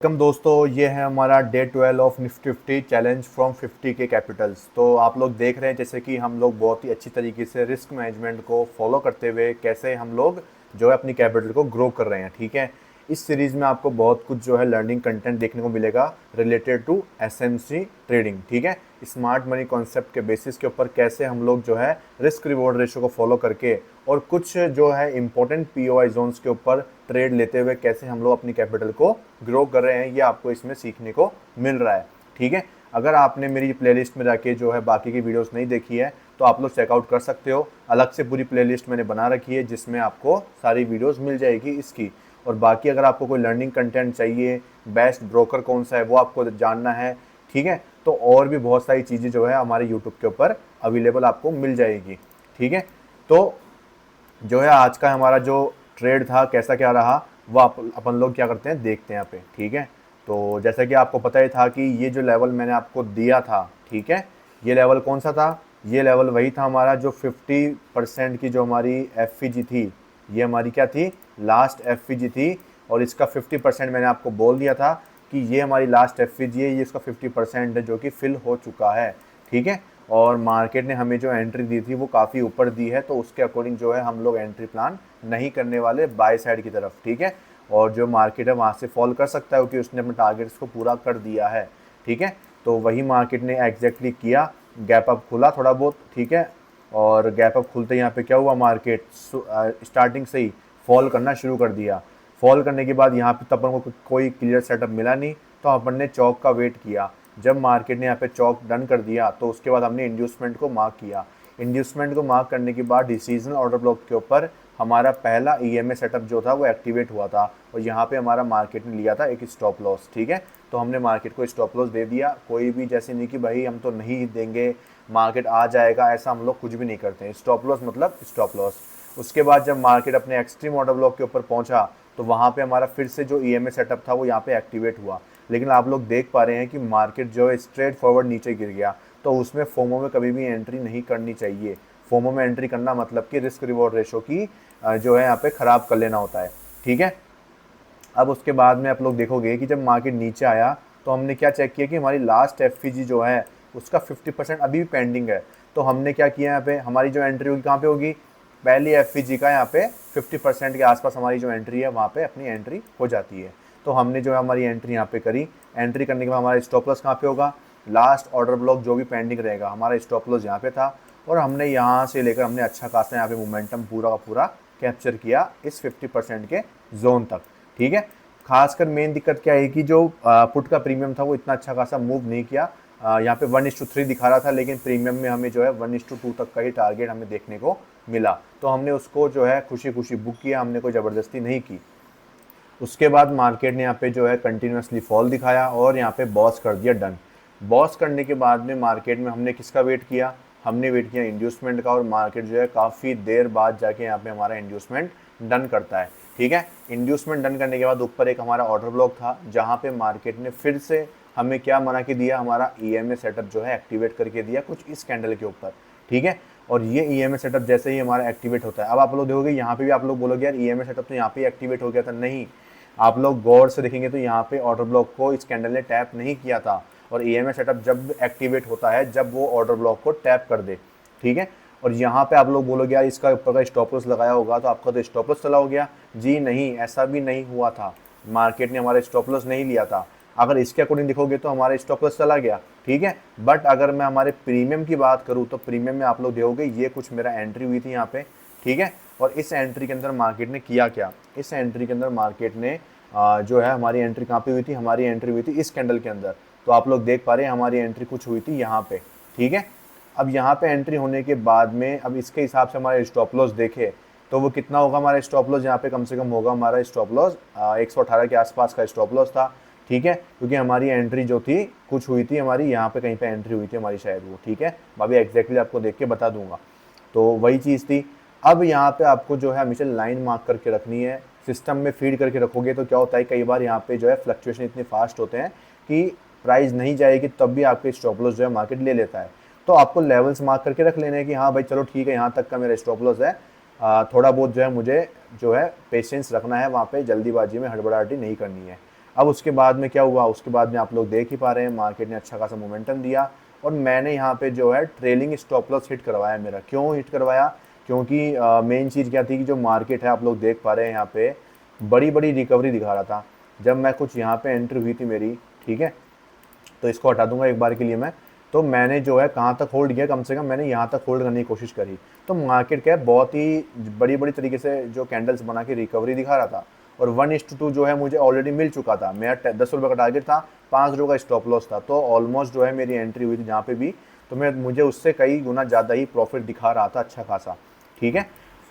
Welcome दोस्तों, ये है हमारा day 12 of Nifty 50 challenge from 50 के कैपिटल्स। तो आप लोग देख रहे हैं जैसे कि हम लोग बहुत ही अच्छी तरीके से रिस्क मैनेजमेंट को फॉलो करते हुए कैसे हम लोग जो है अपनी कैपिटल को ग्रो कर रहे हैं। ठीक है, इस सीरीज़ में आपको बहुत कुछ जो है लर्निंग कंटेंट देखने को मिलेगा रिलेटेड टू एसएमसी ट्रेडिंग। ठीक है, स्मार्ट मनी कॉन्सेप्ट के बेसिस के ऊपर कैसे हम लोग जो है रिस्क रिवॉर्ड रेशो को फॉलो करके और कुछ जो है इंपॉर्टेंट पीओआई जोन्स के ऊपर ट्रेड लेते हुए कैसे हम लोग अपनी कैपिटल को ग्रो कर रहे हैं, ये आपको इसमें सीखने को मिल रहा है। ठीक है, अगर आपने मेरी प्लेलिस्ट में जाके जो है बाकी की वीडियोस नहीं देखी है तो आप लोग चेकआउट कर सकते हो। अलग से पूरी प्लेलिस्ट मैंने बना रखी है जिसमें आपको सारी वीडियोस मिल जाएगी इसकी। और बाकी अगर आपको कोई लर्निंग कंटेंट चाहिए, बेस्ट ब्रोकर कौन सा है वो आपको जानना है, ठीक है, तो और भी बहुत सारी चीज़ें जो है हमारे यूट्यूब के ऊपर अवेलेबल आपको मिल जाएगी। ठीक है, तो जो है आज का हमारा जो ट्रेड था कैसा क्या रहा वो अपन लोग क्या करते हैं देखते हैं यहाँ पे। ठीक है, तो जैसा कि आपको पता ही था कि ये जो लेवल मैंने आपको दिया था, ठीक है, ये लेवल कौन सा था? ये लेवल वही था हमारा जो 50% की जो हमारी एफ थी, ये हमारी क्या थी? लास्ट एफ थी। और इसका 50% मैंने आपको बोल दिया था कि ये हमारी लास्ट एफ है, ये इसका 50% है जो कि फिल हो चुका है। ठीक है, और मार्केट ने हमें जो एंट्री दी थी वो काफ़ी ऊपर दी है, तो उसके अकॉर्डिंग जो है हम लोग एंट्री प्लान नहीं करने वाले बाय साइड की तरफ। ठीक है, और जो मार्केट है वहाँ से फॉल कर सकता है क्योंकि उसने अपने टारगेट्स को पूरा कर दिया है। ठीक है, तो वही मार्केट ने एग्जैक्टली किया, गैप अप खुला थोड़ा बहुत। ठीक है, और गैप अप खुलते यहाँ पे क्या हुआ, मार्केट स्टार्टिंग से ही फॉल करना शुरू कर दिया। फॉल करने के बाद यहाँ पे तब अपन को कोई क्लियर सेटअप मिला नहीं, तो अपन ने चौक का वेट किया। जब मार्केट ने यहाँ पे चौक डन कर दिया तो उसके बाद हमने इंड्यूसमेंट को मार्क किया। इंड्यूसमेंट को मार्क करने के बाद डिसीजनल ऑर्डर ब्लॉक के ऊपर हमारा पहला ईएमए सेटअप जो था वो एक्टिवेट हुआ था, और यहाँ पे हमारा मार्केट ने लिया था एक स्टॉप लॉस। ठीक है, तो हमने मार्केट को स्टॉप लॉस दे दिया। कोई भी जैसे नहीं कि भाई हम तो नहीं देंगे, मार्केट आ जाएगा, ऐसा हम लोग कुछ भी नहीं करते हैं। स्टॉप लॉस मतलब स्टॉप लॉस। उसके बाद जब मार्केट अपने एक्सट्रीम ऑर्डर ब्लॉक के ऊपर पहुंचा तो वहाँ पे हमारा फिर से जो ईएमए सेटअप था वो यहाँ पे एक्टिवेट हुआ। लेकिन आप लोग देख पा रहे हैं कि मार्केट जो है स्ट्रेट फॉरवर्ड नीचे गिर गया, तो उसमें फोमो में कभी भी एंट्री नहीं करनी चाहिए। फोमो में एंट्री करना मतलब कि रिस्क रिवॉर्ड रेशो की जो है यहाँ पे ख़राब कर लेना होता है। ठीक है, अब उसके बाद में आप लोग देखोगे कि जब मार्केट नीचे आया तो हमने क्या चेक किया कि हमारी लास्ट एफ जो है उसका 50% अभी भी पेंडिंग है। तो हमने क्या किया, यहाँ पे हमारी जो एंट्री होगी कहाँ पे होगी? पहली एफ का यहाँ पे 50% के आसपास हमारी जो एंट्री है वहाँ पे अपनी एंट्री हो जाती है। तो हमने जो है हमारी एंट्री यहाँ पे करी। एंट्री करने के बाद हमारा स्टॉप लॉस कहाँ पे होगा? लास्ट ऑर्डर ब्लॉक जो भी पेंडिंग रहेगा हमारा स्टॉप लॉस यहाँ पे था, और हमने यहाँ से लेकर हमने अच्छा खासा यहाँ पे मोमेंटम पूरा का पूरा कैप्चर किया इस 50% के जोन तक। ठीक है, खासकर मेन दिक्कत क्या है कि जो पुट का प्रीमियम था वो इतना अच्छा खासा मूव नहीं किया। यहाँ पे 1:3 दिखा रहा था, लेकिन प्रीमियम में हमें जो है 1:2 तक का ही टारगेट हमें देखने को मिला, तो हमने उसको जो है खुशी खुशी बुक किया, हमने कोई ज़बरदस्ती नहीं की। उसके बाद मार्केट ने यहाँ पे जो है कंटिन्यूसली फॉल दिखाया और यहाँ पे बॉस कर दिया डन। बॉस करने के बाद में मार्केट में हमने किसका वेट किया? हमने वेट किया इंड्यूसमेंट का, और मार्केट जो है काफ़ी देर बाद जाके यहाँ पे हमारा इंड्यूसमेंट डन करता है। ठीक है, इंड्यूसमेंट डन करने के बाद ऊपर एक हमारा ऑर्डर ब्लॉक था जहाँ पे मार्केट ने फिर से हमें क्या बना के दिया, हमारा ईएमए सेटअप जो है एक्टिवेट करके दिया कुछ इस कैंडल के ऊपर। ठीक है, और ये ईएमए सेटअप जैसे ही हमारा एक्टिवेट होता है, अब आप लोग देखोगे यहाँ पे भी आप लोग बोलोगे यार ईएमए सेटअप तो यहाँ पे एक्टिवेट हो गया था। नहीं, आप लोग गौर से देखेंगे तो यहाँ पे ऑर्डर ब्लॉक को इस कैंडल ने टैप नहीं किया था, और ईएमए सेटअप जब एक्टिवेट होता है जब वो ऑर्डर ब्लॉक को टैप कर दे। ठीक है, और यहाँ पे आप लोग बोलोगे यार इसका ऊपर का स्टॉप लॉस लगाया होगा तो आपका तो स्टॉप लॉस चला हो गया। जी नहीं, ऐसा भी नहीं हुआ था, मार्केट ने हमारा स्टॉप लॉस नहीं लिया था। अगर इसके अकॉर्डिंग देखोगे तो हमारा स्टॉप लॉस चला गया। ठीक है, बट अगर मैं हमारे प्रीमियम की बात करूँ तो प्रीमियम में आप लोग देखोगे ये कुछ मेरा एंट्री हुई थी यहाँ पे। ठीक है, और इस एंट्री के अंदर मार्केट ने किया क्या? इस एंट्री के अंदर मार्केट ने जो है हमारी एंट्री कहाँ पे हुई थी? हमारी एंट्री हुई थी इस कैंडल के अंदर। तो आप लोग देख पा रहे हैं हमारी एंट्री कुछ हुई थी यहाँ पे। ठीक है, अब यहाँ पे एंट्री होने के बाद में अब इसके हिसाब से हमारे स्टॉप लॉस देखे तो वो कितना होगा? हमारा स्टॉप लॉस यहाँ पे कम से कम होगा, हमारा स्टॉप लॉस 118 के आसपास का स्टॉप लॉस था। ठीक है, क्योंकि हमारी एंट्री जो थी कुछ हुई थी, हमारी यहाँ पे कहीं पे एंट्री हुई थी हमारी शायद वो। ठीक है, मैं अभी एग्जैक्टली आपको देख के बता दूंगा। तो वही चीज़ थी। अब यहाँ पे आपको जो है हमेशा लाइन मार्क करके रखनी है, सिस्टम में फीड करके रखोगे तो क्या होता है कई बार यहाँ पे जो है फ्लक्चुएशन इतने फास्ट होते हैं कि प्राइस नहीं जाएगी तब भी आपके स्टॉप लॉस जो है मार्केट ले लेता है। तो आपको लेवल्स मार्क करके रख लेने हैं कि हाँ भाई चलो ठीक है, यहाँ तक का मेरा स्टॉप लॉस है, थोड़ा बहुत जो है मुझे जो है पेशेंस रखना है, वहाँ पे जल्दीबाजी में हड़बड़ाहटी नहीं करनी है। अब उसके बाद में क्या हुआ, उसके बाद में आप लोग देख ही पा रहे हैं मार्केट ने अच्छा खासा मोमेंटम दिया और मैंने यहाँ पे जो है ट्रेलिंग स्टॉप लॉस हिट करवाया मेरा। क्यों हिट करवाया, क्योंकि मेन चीज़ क्या थी कि जो मार्केट है आप लोग देख पा रहे हैं यहाँ पे बड़ी बड़ी रिकवरी दिखा रहा था। जब मैं कुछ यहाँ पे एंट्री हुई थी मेरी, ठीक है, तो इसको हटा दूंगा एक बार के लिए मैं। तो मैंने जो है कहाँ तक होल्ड किया, कम से कम मैंने यहाँ तक होल्ड करने की कोशिश करी। तो मार्केट क्या है बहुत ही बड़ी बड़ी तरीके से जो कैंडल्स बना के रिकवरी दिखा रहा था और 1:2 जो है मुझे ऑलरेडी मिल चुका था। मेरा 10 रुपये का टारगेट था, 5 रुपये का स्टॉप लॉस था, तो ऑलमोस्ट जो है मेरी एंट्री हुई थी जहाँ पे भी, तो मुझे उससे कई गुना ज़्यादा ही प्रॉफिट दिखा रहा था अच्छा खासा, ठीक है।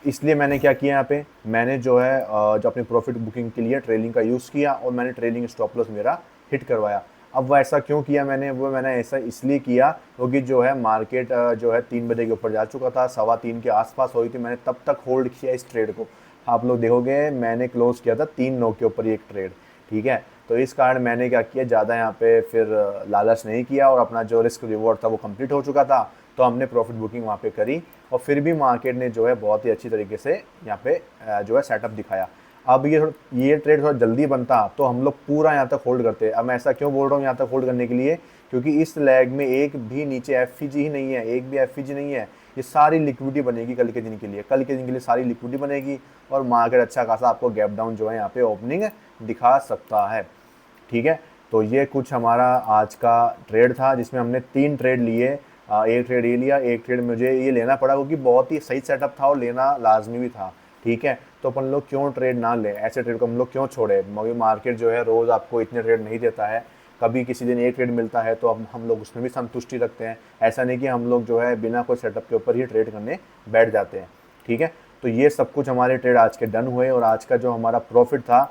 इसलिए मैंने क्या किया यहाँ पे, मैंने जो है जो अपनी प्रॉफिट बुकिंग के लिए ट्रेलिंग का यूज़ किया और मैंने ट्रेलिंग स्टॉप लॉस मेरा हिट करवाया। अब वो ऐसा क्यों किया मैंने, वो मैंने ऐसा इसलिए किया क्योंकि जो है मार्केट जो है 3 बजे के ऊपर जा चुका था, 3:15 के आसपास हुई थी, मैंने तब तक होल्ड किया इस ट्रेड को। आप लोग देखोगे मैंने क्लोज किया था 3-9 के ऊपर एक ट्रेड, ठीक है। तो इस कारण मैंने क्या किया, ज़्यादा यहाँ पे फिर लालच नहीं किया और अपना जो रिस्क रिवॉर्ड था वो कंप्लीट हो चुका था, तो हमने प्रॉफिट बुकिंग वहाँ पे करी और फिर भी मार्केट ने जो है बहुत ही अच्छी तरीके से यहाँ पे जो है सेटअप दिखाया। अब ये ट्रेड थोड़ा जल्दी बनता तो हम लोग पूरा यहाँ तक होल्ड करते। अब मैं ऐसा क्यों बोल रहा हूँ यहाँ तक होल्ड करने के लिए, क्योंकि इस लैग में एक भी नीचे एफईजी ही नहीं है, एक भी एफईजी नहीं है। ये सारी लिक्विडिटी बनेगी कल के दिन के लिए, कल के दिन के लिए सारी लिक्विडिटी बनेगी और मार्केट अच्छा खासा आपको गैप डाउन जो है यहाँ पे ओपनिंग दिखा सकता है, ठीक है। तो ये कुछ हमारा आज का ट्रेड था जिसमें हमने 3 ट्रेड लिए। एक ट्रेड ये लिया, एक ट्रेड मुझे ये लेना पड़ा क्योंकि बहुत ही सही सेटअप था और लेना लाजमी भी था, ठीक है। तो अपन लोग क्यों ट्रेड ना लें, ऐसे ट्रेड को हम लोग क्यों छोड़े, मगर मार्केट जो है रोज़ आपको इतने ट्रेड नहीं देता है, कभी किसी दिन एक ट्रेड मिलता है तो अब हम लोग उसमें भी संतुष्टि रखते हैं। ऐसा नहीं कि हम लोग जो है बिना कोई सेटअप के ऊपर ही ट्रेड करने बैठ जाते हैं, ठीक है। तो ये सब कुछ हमारे ट्रेड आज के डन हुए और आज का जो हमारा प्रॉफिट था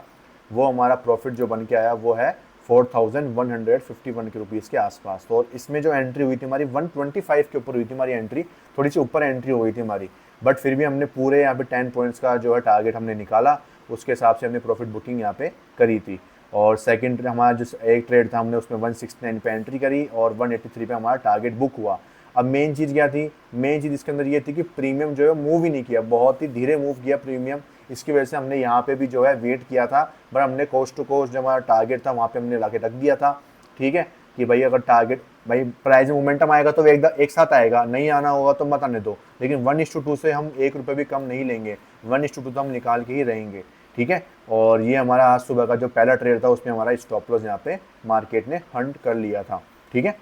वो हमारा प्रॉफिट जो बन के आया वो है 4151 के रुपीज़ के आसपास। तो और इसमें जो एंट्री हुई थी हमारी 125 के ऊपर हुई थी हमारी एंट्री, थोड़ी सी ऊपर एंट्री हो गई थी हमारी, बट फिर भी हमने पूरे यहाँ पे 10 पॉइंट्स का जो है टारगेट हमने निकाला, उसके हिसाब से हमने प्रॉफिट बुकिंग यहाँ पे करी थी। और सेकंड हमारा जो एक ट्रेड था हमने उसमें 169 पे एंट्री करी और 183 पे हमारा टारगेट बुक हुआ। अब मेन चीज़ क्या थी, मेन चीज़ इसके अंदर ये थी कि प्रीमियम जो है मूव ही नहीं किया, बहुत ही धीरे मूव किया प्रीमियम। इसकी वजह से हमने यहाँ पे भी जो है वेट किया था, बट हमने कोस्ट टू कोस्ट जो हमारा टारगेट था वहाँ पे हमने लाके रख दिया था, ठीक है। कि भाई अगर टारगेट, भाई प्राइस में मोमेंटम आएगा तो एक साथ आएगा, नहीं आना होगा तो मत आने दो, लेकिन 1:2 से हम 1 रुपये भी कम नहीं लेंगे, 1:2 तो हम निकाल के ही रहेंगे, ठीक है। और ये हमारा आज सुबह का जो पहला ट्रेड था उसमें हमारा स्टॉप लॉस यहाँ पे मार्केट ने हंट कर लिया था, ठीक है।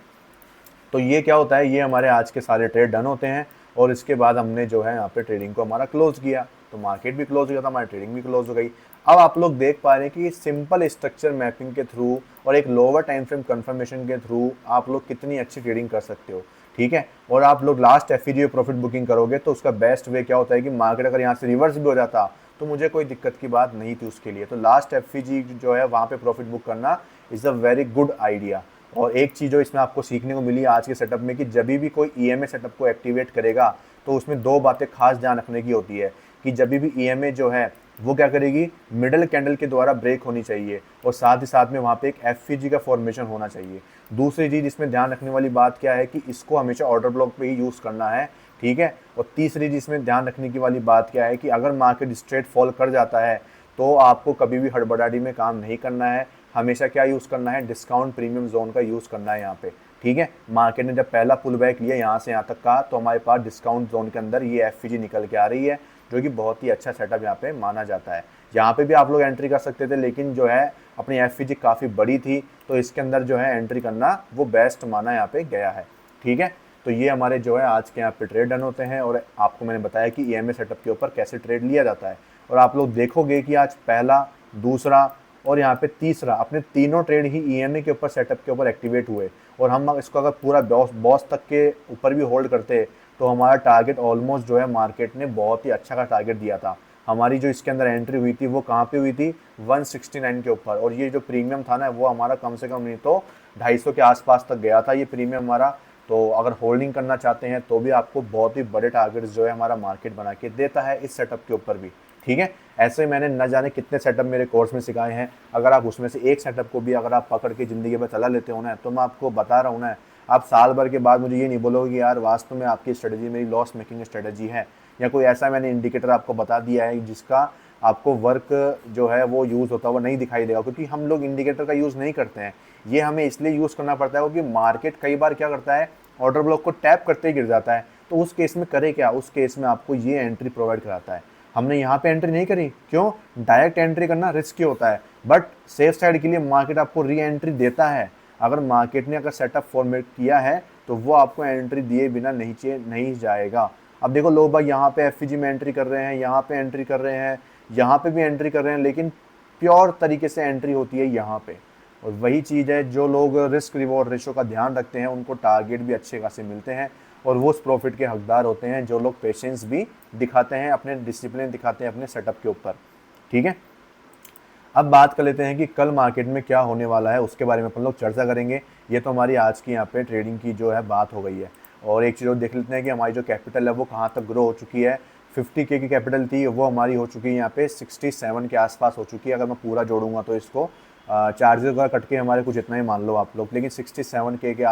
तो ये क्या होता है, ये हमारे आज के सारे ट्रेड डन होते हैं और इसके बाद हमने जो है यहाँ पे ट्रेडिंग को हमारा क्लोज किया, तो मार्केट भी क्लोज हो गया था, हमारी ट्रेडिंग भी क्लोज हो गई। अब आप लोग देख पा रहे हैं कि सिंपल स्ट्रक्चर मैपिंग के थ्रू और एक लोअर टाइम फ्रेम कंफर्मेशन के थ्रू आप लोग कितनी अच्छी ट्रेडिंग कर सकते हो, ठीक है। और आप लोग लास्ट एफईजी प्रॉफिट बुकिंग करोगे तो उसका बेस्ट वे क्या होता है कि मार्केट अगर यहाँ से रिवर्स भी हो जाता तो मुझे कोई दिक्कत की बात नहीं थी उसके लिए। तो लास्ट एफईजी जो है वहाँ पे प्रॉफिट बुक करना is a very good idea. और एक चीज़ जो इसमें आपको सीखने को मिली आज के सेटअप में कि जब भी कोई ईएमए सेटअप को एक्टिवेट करेगा तो उसमें 2 बातें खास ध्यान रखने की होती है कि जब भी ईएमए जो है वो क्या करेगी, मिडल कैंडल के द्वारा ब्रेक होनी चाहिए और साथ ही साथ में वहाँ पे एक एफईजी का फॉर्मेशन होना चाहिए। दूसरी चीज़ इसमें ध्यान रखने वाली बात क्या है कि इसको हमेशा ऑर्डर ब्लॉक पे ही यूज़ करना है, ठीक है। और तीसरी चीज़ इसमें ध्यान रखने की वाली बात क्या है कि अगर मार्केट स्ट्रेट फॉल कर जाता है तो आपको कभी भी हड़बड़ाहट में काम नहीं करना है, हमेशा क्या यूज़ करना है, डिस्काउंट प्रीमियम जोन का यूज़ करना है यहाँ पे, ठीक है। मार्केट ने जब पहला पुल बैक लिया यहाँ से यहाँ तक का तो हमारे पास डिस्काउंट जोन के अंदर ये एफईजी निकल के आ रही है, जो कि बहुत ही अच्छा सेटअप यहाँ पे माना जाता है। यहाँ पे भी आप लोग एंट्री कर सकते थे लेकिन जो है अपनी एफईजी काफ़ी बड़ी थी तो इसके अंदर जो है एंट्री करना वो बेस्ट माना यहाँ पे गया है, ठीक है। तो ये हमारे जो है आज के यहाँ पे ट्रेड डन होते हैं और आपको मैंने बताया कि ईएमए सेटअप के ऊपर कैसे ट्रेड लिया जाता है। और आप लोग देखोगे कि आज पहला, दूसरा और यहाँ पे तीसरा अपने तीनों ट्रेड ही ईएमए के ऊपर सेटअप के ऊपर एक्टिवेट हुए और हम इसको अगर पूरा बॉस तक के ऊपर भी होल्ड करते तो हमारा टारगेट ऑलमोस्ट जो है मार्केट ने बहुत ही अच्छा का टारगेट दिया था। हमारी जो इसके अंदर एंट्री हुई थी वो कहाँ पे हुई थी, 169 के ऊपर, और ये जो प्रीमियम था ना वो हमारा कम से कम नहीं तो 250 के आसपास तक गया था ये प्रीमियम हमारा। तो अगर होल्डिंग करना चाहते हैं तो भी आपको बहुत ही बड़े टारगेट्स जो है हमारा मार्केट बना के देता है इस सेटअप के ऊपर भी, ठीक है। ऐसे मैंने न जाने कितने सेटअप मेरे कोर्स में सिखाए हैं, अगर आप उसमें से एक सेटअप को भी अगर आप पकड़ के ज़िंदगी में चला लेते हो ना तो मैं आपको बता रहा हूँ ना, आप साल भर के बाद मुझे ये नहीं बोलोगे कि यार वास्तव में आपकी स्ट्रेटजी मेरी लॉस मेकिंग स्ट्रेटजी है, या कोई ऐसा मैंने इंडिकेटर आपको बता दिया है जिसका आपको वर्क जो है वो यूज़ होता हुआ नहीं दिखाई देगा, क्योंकि हम लोग इंडिकेटर का यूज़ नहीं करते हैं। ये हमें इसलिए यूज़ करना पड़ता है क्योंकि मार्केट कई बार क्या करता है, ऑर्डर ब्लॉक को टैप करते ही गिर जाता है। तो उस केस में करे क्या, उस केस में आपको ये एंट्री प्रोवाइड कराता है। हमने यहाँ पे एंट्री नहीं करी, क्यों? डायरेक्ट एंट्री करना रिस्की होता है, बट सेफ साइड के लिए मार्केट आपको री एंट्री देता है। अगर मार्केट ने अगर सेटअप फॉर्मेट किया है तो वो आपको एंट्री दिए बिना नीचे नहीं जाएगा। अब देखो लोग भाई यहाँ पे एफ में एंट्री कर रहे हैं, यहाँ पे एंट्री कर रहे हैं, यहाँ पे भी एंट्री कर रहे हैं, लेकिन प्योर तरीके से एंट्री होती है यहाँ पे। और वही चीज़ है, जो लोग रिस्क रिवॉर्ड रेशो का ध्यान रखते हैं उनको टारगेट भी अच्छे खासे मिलते हैं, और वो उस प्रॉफिट के हकदार होते हैं जो लोग पेशेंस भी दिखाते हैं, अपने डिसिप्लिन दिखाते हैं अपने सेटअप के ऊपर। ठीक है, अब बात कर लेते हैं कि कल मार्केट में क्या होने वाला है, उसके बारे में अपन लोग चर्चा करेंगे। ये तो हमारी आज की यहाँ पे ट्रेडिंग की जो है बात हो गई है। और एक चीज़ और देख लेते हैं कि हमारी जो कैपिटल है वो कहाँ तक ग्रो हो चुकी है। 50K की कैपिटल थी, वो हमारी हो चुकी है यहाँ पे 67 के आसपास हो चुकी है। अगर मैं पूरा जोड़ूंगा तो इसको चार्जेस का कट के हमारे कुछ इतना ही मान लो आप लोग, लेकिन 67K के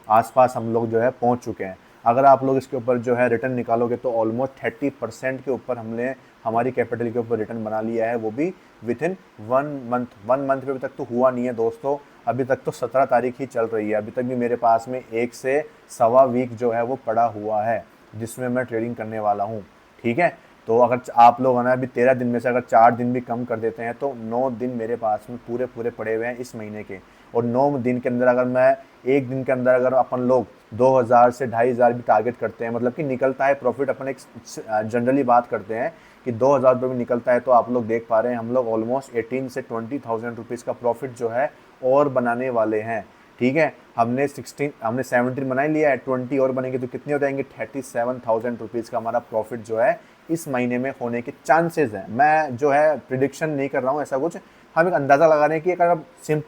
आसपास हम लोग जो है पहुँच चुके हैं। अगर आप लोग इसके ऊपर जो है रिटर्न निकालोगे तो ऑलमोस्ट 30% के ऊपर हमने हमारी कैपिटल के ऊपर रिटर्न बना लिया है, वो भी विद इन 1 मंथ पे अभी तक तो हुआ नहीं है दोस्तों। अभी तक तो 17 तारीख ही चल रही है, अभी तक भी मेरे पास में 1 से सवा वीक जो है वो पड़ा हुआ है जिसमें मैं ट्रेडिंग करने वाला हूँ। ठीक है, तो अगर आप लोग है ना अभी 13 दिन में से अगर 4 दिन भी कम कर देते हैं तो 9 दिन मेरे पास में पूरे पूरे पड़े हुए हैं इस महीने के। और 9 दिन के अंदर अगर मैं एक दिन के अंदर अगर अपन लोग 2000 से 2500 भी टारगेट करते हैं, मतलब कि निकलता है प्रॉफिट, अपन एक जनरली बात करते हैं कि 2000 रुपये भी निकलता है, तो आप लोग देख पा रहे हैं हम लोग ऑलमोस्ट 18 से 20,000 रुपीज़ का प्रॉफिट जो है और बनाने वाले हैं। ठीक है, हमने 17 बना ही लिया है, 20 और बनेंगे तो कितने हो जाएंगे? 37,000 रुपीज़ का हमारा प्रॉफिट जो है इस महीने में होने के चांसेस हैं। मैं जो है प्रिडिक्शन नहीं कर रहा हूँ ऐसा कुछ, हम एक अंदाज़ा लगा रहे हैं कि अगर हम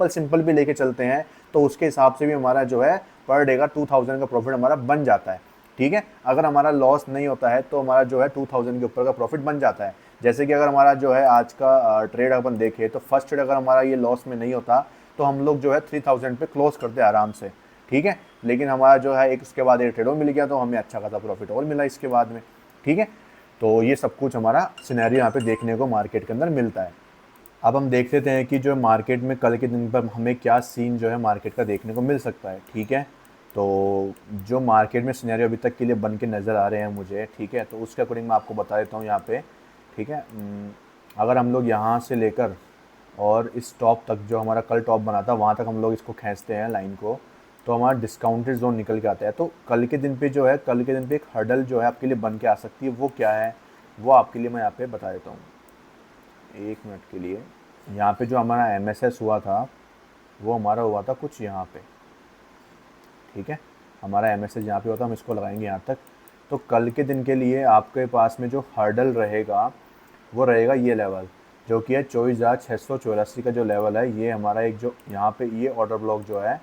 सिंपल भी लेके चलते हैं तो उसके हिसाब से भी हमारा जो है पर डे का 2000 का प्रॉफिट हमारा बन जाता है। ठीक है, अगर हमारा लॉस नहीं होता है तो हमारा जो है 2000 के ऊपर का प्रॉफिट बन जाता है। जैसे कि अगर हमारा जो है आज का ट्रेड अपन देखें तो फर्स्ट ट्रेड अगर हमारा ये लॉस में नहीं होता तो हम लोग जो है 3000 पे क्लोज करते आराम से। ठीक है, लेकिन हमारा जो है एक उसके बाद एक ट्रेड और मिल गया तो हमें अच्छा खासा प्रॉफिट और मिला इसके बाद में। ठीक है, तो ये सब कुछ हमारा सिनेरियो यहाँ पे देखने को मार्केट के अंदर मिलता है। अब हम देख लेते हैं कि जो मार्केट में कल के दिन पर हमें क्या सीन जो है मार्केट का देखने को मिल सकता है। ठीक है, तो जो मार्केट में सिनेरियो अभी तक के लिए बन के नज़र आ रहे हैं मुझे, ठीक है, तो उसके अकॉर्डिंग मैं आपको बता देता हूँ यहाँ पे। ठीक है, अगर हम लोग यहाँ से लेकर और इस टॉप तक जो हमारा कल टॉप बना था वहाँ तक हम लोग इसको खींचते हैं लाइन को, तो हमारा डिस्काउंटेड जोन निकल के आता है। तो कल के दिन पे जो है, कल के दिन पे एक हर्डल जो है आपके लिए बन के आ सकती है, वो क्या है वो आपके लिए मैं यहाँ पे बता देता हूँ। 1 मिनट के लिए, यहाँ पे जो हमारा MSS हुआ था वो हमारा हुआ था कुछ यहाँ पे। ठीक है, हमारा MSS यहाँ पे हुआ था, हम इसको लगाएंगे यहाँ तक। तो कल के दिन के लिए आपके पास में जो हर्डल रहेगा वो रहेगा ये लेवल, जो कि है 24,684 का जो लेवल है। ये हमारा एक जो यहाँ पे ये ऑर्डर ब्लॉक जो है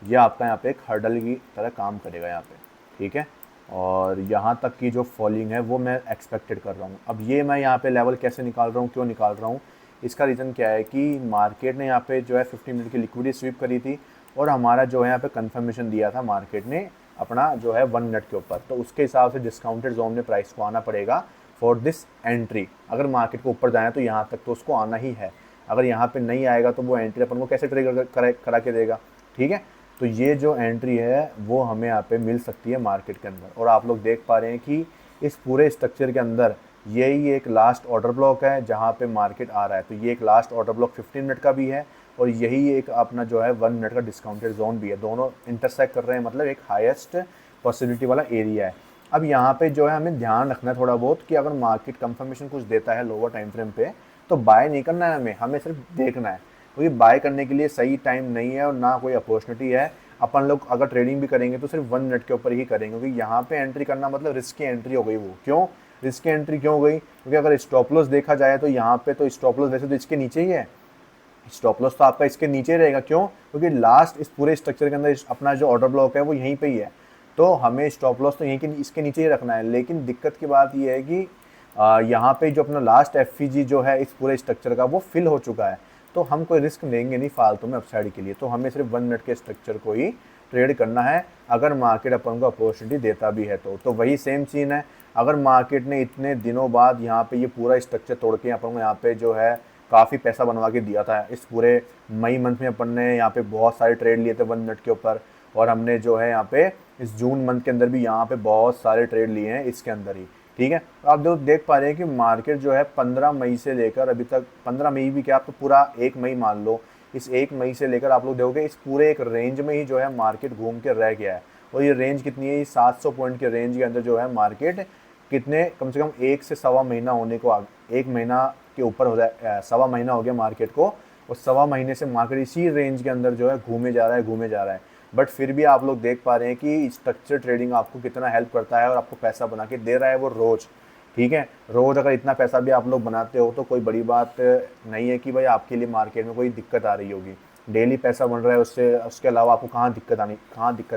ये आपका यहाँ पे एक हर्डल की तरह काम करेगा यहाँ पे। ठीक है, और यहाँ तक की जो फॉलिंग है वो मैं एक्सपेक्टेड कर रहा हूँ। अब ये मैं यहाँ पे लेवल कैसे निकाल रहा हूँ, क्यों निकाल रहा हूँ, इसका रीज़न क्या है कि मार्केट ने यहाँ पे जो है 50 मिनट की लिक्विडिटी स्वीप करी थी और हमारा जो है यहाँ पे कंफर्मेशन दिया था मार्केट ने अपना जो है 1 मिनट के ऊपर। तो उसके हिसाब से डिस्काउंटेड जोन में प्राइस को आना पड़ेगा फॉर दिस एंट्री। अगर मार्केट को ऊपर जाए तो यहाँ तक तो उसको आना ही है, अगर यहाँ पे नहीं आएगा तो वो एंट्री अपन को कैसे ट्रिगर करा के देगा। ठीक है, तो ये जो एंट्री है वो हमें यहाँ पे मिल सकती है मार्केट के अंदर। और आप लोग देख पा रहे हैं कि इस पूरे स्ट्रक्चर के अंदर यही एक लास्ट ऑर्डर ब्लॉक है जहाँ पे मार्केट आ रहा है। तो ये एक लास्ट ऑर्डर ब्लॉक 15 मिनट का भी है और यही एक अपना जो है 1 मिनट का डिस्काउंटेड जोन भी है। दोनों इंटरसेक्ट कर रहे हैं, मतलब एक हाईएस्ट पॉसिबिलिटी वाला एरिया है। अब यहाँ पे जो है हमें ध्यान रखना है थोड़ा बहुत कि अगर मार्केट कंफर्मेशन कुछ देता है लोअर टाइम फ्रेम पे तो बाय नहीं करना है, हमें सिर्फ देखना है, क्योंकि बाय करने के लिए सही टाइम नहीं है और ना कोई अपॉर्चुनिटी है। अपन लोग अगर ट्रेडिंग भी करेंगे तो सिर्फ 1 मिनट के ऊपर ही करेंगे, क्योंकि यहाँ पे एंट्री करना मतलब रिस्की एंट्री हो गई। वो क्यों रिस्की एंट्री क्यों हो गई, क्योंकि अगर स्टॉप लॉस देखा जाए तो यहाँ पे तो स्टॉप लॉस वैसे तो इसके नीचे ही है, स्टॉप लॉस तो आपका इसके नीचे रहेगा। क्यों, क्योंकि लास्ट इस पूरे स्ट्रक्चर के अंदर अपना जो ऑर्डर ब्लॉक है वो यहीं पे ही है, तो हमें स्टॉप लॉस तो यहीं के इसके नीचे ही रखना है। लेकिन दिक्कत की बात ये है कि यहाँ पे जो अपना लास्ट एफईजी जो है इस पूरे स्ट्रक्चर का वो फिल हो चुका है, तो हम कोई रिस्क लेंगे नहीं फालतू में अपसाइड के लिए, तो हमें सिर्फ 1 मिनट के स्ट्रक्चर को ही ट्रेड करना है अगर मार्केट अपन को अपॉर्चुनिटी देता भी है तो वही सेम सीन है। अगर मार्केट ने इतने दिनों बाद यहाँ पे ये पूरा स्ट्रक्चर तोड़ के अपन को यहाँ पे जो है काफ़ी पैसा बनवा के दिया था। इस पूरे मई मंथ में अपन ने यहाँ पे बहुत सारे ट्रेड लिए थे 1 मिनट के ऊपर, और हमने जो है यहाँ पे इस जून मंथ के अंदर भी यहाँ पे बहुत सारे ट्रेड लिए हैं इसके अंदर ही। ठीक है, तो आप देख पा रहे हैं कि मार्केट जो है 15 मई से लेकर अभी तक, 15 मई भी क्या, आप तो पूरा 1 मई मान लो, इस 1 मई से लेकर आप लोग देखोगे इस पूरे एक रेंज में ही जो है मार्केट घूम के रह गया है। और ये रेंज कितनी है, ये 700 पॉइंट के रेंज के अंदर जो है मार्केट कितने, कम से कम 1 से सवा महीना होने को, 1 महीना के ऊपर हो जाए, सवा महीना हो गया मार्केट को, और सवा महीने से मार्केट इसी रेंज के अंदर जो है घूमे जा रहा है, घूमे जा रहा है। बट फिर भी आप लोग देख पा रहे हैं कि स्ट्रक्चर ट्रेडिंग आपको कितना हेल्प करता है और आपको पैसा बना के दे रहा है वो रोज़। ठीक है, रोज़ अगर इतना पैसा भी आप लोग बनाते हो तो कोई बड़ी बात नहीं है कि भाई आपके लिए मार्केट में कोई दिक्कत आ रही होगी। डेली पैसा बन रहा है, उससे उसके अलावा आपको कहाँ दिक्कत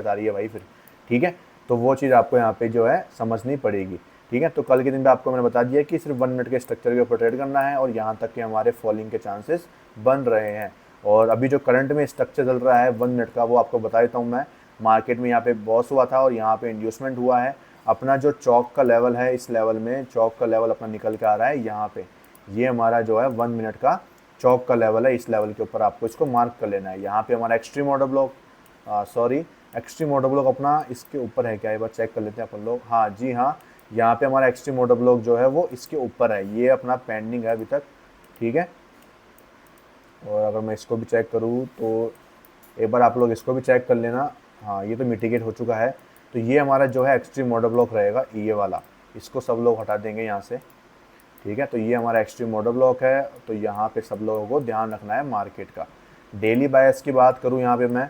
आ रही है भाई फिर। ठीक है, तो वो चीज़ आपको यहाँ पे जो है समझनी पड़ेगी। ठीक है, तो कल के दिन पे आपको मैंने बता दिया कि सिर्फ 1 मिनट के स्ट्रक्चर के ऊपर ट्रेड करना है, और यहाँ तक कि हमारे फॉलिंग के चांसेस बन रहे हैं। और अभी जो करंट में स्ट्रक्चर चल रहा है 1 मिनट का, वो आपको बता देता हूँ मैं। मार्केट में यहाँ पे बॉस हुआ था और यहाँ पे इंड्यूसमेंट हुआ है। अपना जो चौक का लेवल है, इस लेवल में चौक का लेवल अपना निकल के आ रहा है यहाँ पे। ये हमारा जो है 1 मिनट का चौक का लेवल है, इस लेवल के ऊपर आपको इसको मार्क कर लेना है। यहाँ पे हमारा extreme order block, extreme order block अपना इसके ऊपर है क्या, एक बार चेक कर लेते हैं अपन लोग। हाँ जी हाँ, यहाँ पे हमारा एक्सट्रीम ऑर्डर ब्लॉक जो है वो इसके ऊपर है, ये अपना पेंडिंग है अभी तक। ठीक है, और अगर मैं इसको भी चेक करूँ तो एक बार आप लोग इसको भी चेक कर लेना। हाँ, ये तो मिटिगेट हो चुका है। तो ये हमारा जो है एक्सट्रीम ऑर्डर ब्लॉक रहेगा, ये वाला, इसको सब लोग हटा देंगे यहाँ से। ठीक है, तो ये हमारा एक्सट्रीम ऑर्डर ब्लॉक है। तो यहाँ पे सब लोगों को ध्यान रखना है मार्केट का। डेली बायस की बात करूँ यहाँ पे मैं,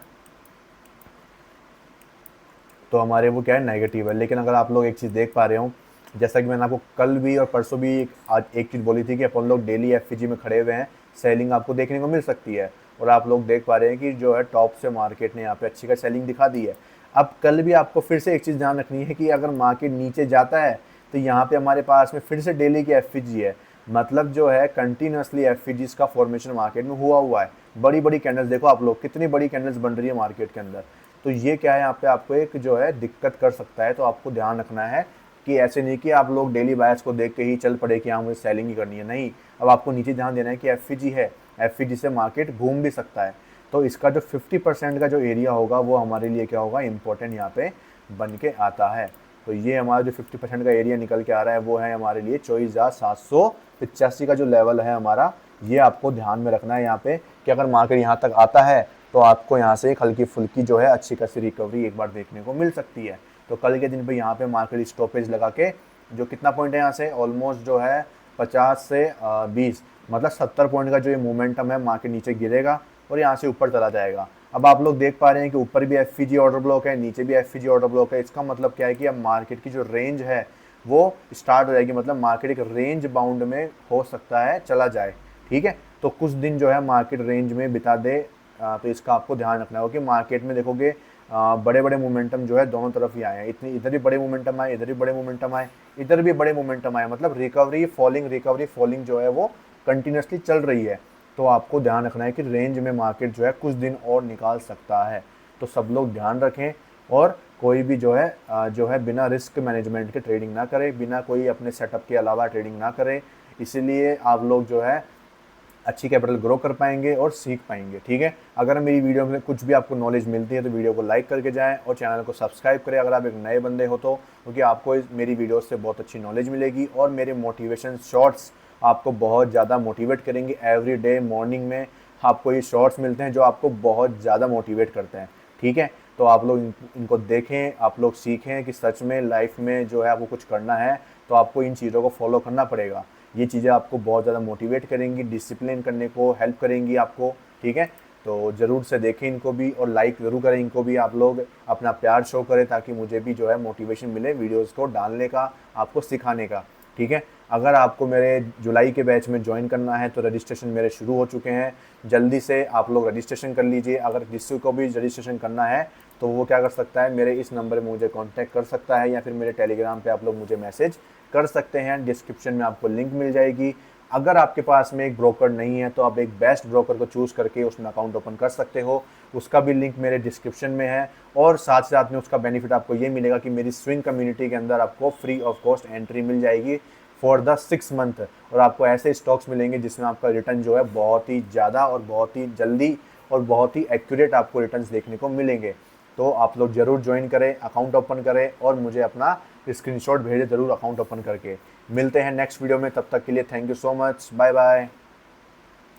तो हमारे वो क्या है, नेगेटिव है। लेकिन अगर आप लोग एक चीज़ देख पा रहे हो, जैसा कि मैंने आपको कल भी और परसों भी आज एक चीज़ बोली थी कि अपन लोग डेली एफवीजी में खड़े हुए हैं, सेलिंग आपको देखने को मिल सकती है। और आप लोग देख पा रहे हैं कि जो है टॉप से मार्केट ने यहाँ पे अच्छी का सेलिंग दिखा दी है। अब कल भी आपको फिर से एक चीज़ ध्यान रखनी है कि अगर मार्केट नीचे जाता है तो यहाँ पे हमारे पास में फिर से डेली की एफवीजी है, मतलब जो है कंटिन्यूसली एफवीजीज का फॉर्मेशन मार्केट में हुआ है। बड़ी बड़ी कैंडल्स देखो आप लोग, कितनी बड़ी कैंडल्स बन रही है मार्केट के अंदर। तो ये क्या है, यहाँ पे आपको एक जो है दिक्कत कर सकता है। तो आपको ध्यान रखना है कि ऐसे नहीं कि आप लोग डेली बायस को देख के ही चल पड़े कि हाँ मुझे सेलिंग ही करनी है, नहीं। अब आपको नीचे ध्यान देना है कि एफवीजी है, एफवीजी से मार्केट घूम भी सकता है। तो इसका जो 50% का जो एरिया होगा वो हमारे लिए क्या होगा, इंपॉर्टेंट यहाँ पे बन के आता है। तो ये हमारा जो 50% का एरिया निकल के आ रहा है वो है हमारे लिए 24,785 का जो लेवल है हमारा। ये आपको ध्यान में रखना है यहाँ पे कि अगर मार्केट यहाँ तक आता है तो आपको यहाँ से एक हल्की फुल्की जो है अच्छी खासी रिकवरी एक बार देखने को मिल सकती है। तो कल के दिन पे यहाँ पे मार्केट स्टॉपेज लगा के जो कितना पॉइंट है यहाँ से, ऑलमोस्ट जो है 50 से 20, मतलब 70 पॉइंट का जो ये मोमेंटम है, मार्केट नीचे गिरेगा और यहाँ से ऊपर चला जाएगा। अब आप लोग देख पा रहे हैं कि ऊपर भी एफवीजी ऑर्डर ब्लॉक है, नीचे भी एफवीजी ऑर्डर ब्लॉक है। इसका मतलब क्या है कि अब मार्केट की जो रेंज है वो स्टार्ट हो जाएगी, मतलब मार्केट एक रेंज बाउंड में हो सकता है चला जाए। ठीक है, तो कुछ दिन जो है मार्केट रेंज में बिता दे। तो इसका आपको ध्यान रखना होगा कि मार्केट में देखोगे बड़े बड़े मोमेंटम जो है दोनों तरफ ही आए हैं। इतनी इधर भी बड़े मोमेंटम आए, इधर भी बड़े मोमेंटम आए, इधर भी बड़े मोमेंटम आए, मतलब रिकवरी फॉलिंग जो है वो कंटिन्यूसली चल रही है। तो आपको ध्यान रखना है कि रेंज में मार्केट जो है कुछ दिन और निकाल सकता है। तो सब लोग ध्यान रखें और कोई भी जो है बिना रिस्क मैनेजमेंट के ट्रेडिंग ना करे, बिना कोई अपने सेटअप के अलावा ट्रेडिंग ना करे। इसीलिए आप लोग जो है अच्छी कैपिटल ग्रो कर पाएंगे और सीख पाएंगे। ठीक है, अगर मेरी वीडियो में कुछ भी आपको नॉलेज मिलती है तो वीडियो को लाइक करके जाएं और चैनल को सब्सक्राइब करें अगर आप एक नए बंदे हो तो, क्योंकि आपको मेरी वीडियो से बहुत अच्छी नॉलेज मिलेगी और मेरे मोटिवेशन शॉर्ट्स आपको बहुत ज़्यादा मोटिवेट करेंगे। एवरी डे मॉर्निंग में आपको ये शॉर्ट्स मिलते हैं जो आपको बहुत ज़्यादा मोटिवेट करते हैं। ठीक है, तो आप लोग इनको देखें, आप लोग सीखें कि सच में लाइफ में जो है आपको कुछ करना है तो आपको इन चीज़ों को फॉलो करना पड़ेगा। ये चीज़ें आपको बहुत ज़्यादा मोटिवेट करेंगी, डिसिप्लिन करने को हेल्प करेंगी आपको। ठीक है, तो ज़रूर से देखें इनको भी और लाइक ज़रूर करें इनको भी। आप लोग अपना प्यार शो करें ताकि मुझे भी जो है मोटिवेशन मिले वीडियोस को डालने का, आपको सिखाने का। ठीक है, अगर आपको मेरे जुलाई के बैच में ज्वाइन करना है तो रजिस्ट्रेशन मेरे शुरू हो चुके हैं, जल्दी से आप लोग रजिस्ट्रेशन कर लीजिए। अगर किसी को भी रजिस्ट्रेशन करना है तो वो क्या कर सकता है, मेरे इस नंबर में मुझे कांटेक्ट कर सकता है या फिर मेरे टेलीग्राम पे आप लोग मुझे मैसेज कर सकते हैं। डिस्क्रिप्शन में आपको लिंक मिल जाएगी। अगर आपके पास में एक ब्रोकर नहीं है तो आप एक बेस्ट ब्रोकर को चूज़ करके उसमें अकाउंट ओपन कर सकते हो उसका भी लिंक मेरे डिस्क्रिप्शन में है। और साथ साथ में उसका बेनिफिट आपको ये मिलेगा कि मेरी स्विंग कम्युनिटी के अंदर आपको फ्री ऑफ कॉस्ट एंट्री मिल जाएगी फॉर द 6 मंथ। और आपको ऐसे स्टॉक्स मिलेंगे जिसमें आपका रिटर्न जो है बहुत ही ज़्यादा और बहुत ही जल्दी और बहुत ही एक्यूरेट आपको रिटर्न्स देखने को मिलेंगे। तो आप लोग ज़रूर ज्वाइन करें, अकाउंट ओपन करें और मुझे अपना स्क्रीनशॉट भेजें ज़रूर अकाउंट ओपन करके। मिलते हैं नेक्स्ट वीडियो में, तब तक के लिए thank you so much, bye bye.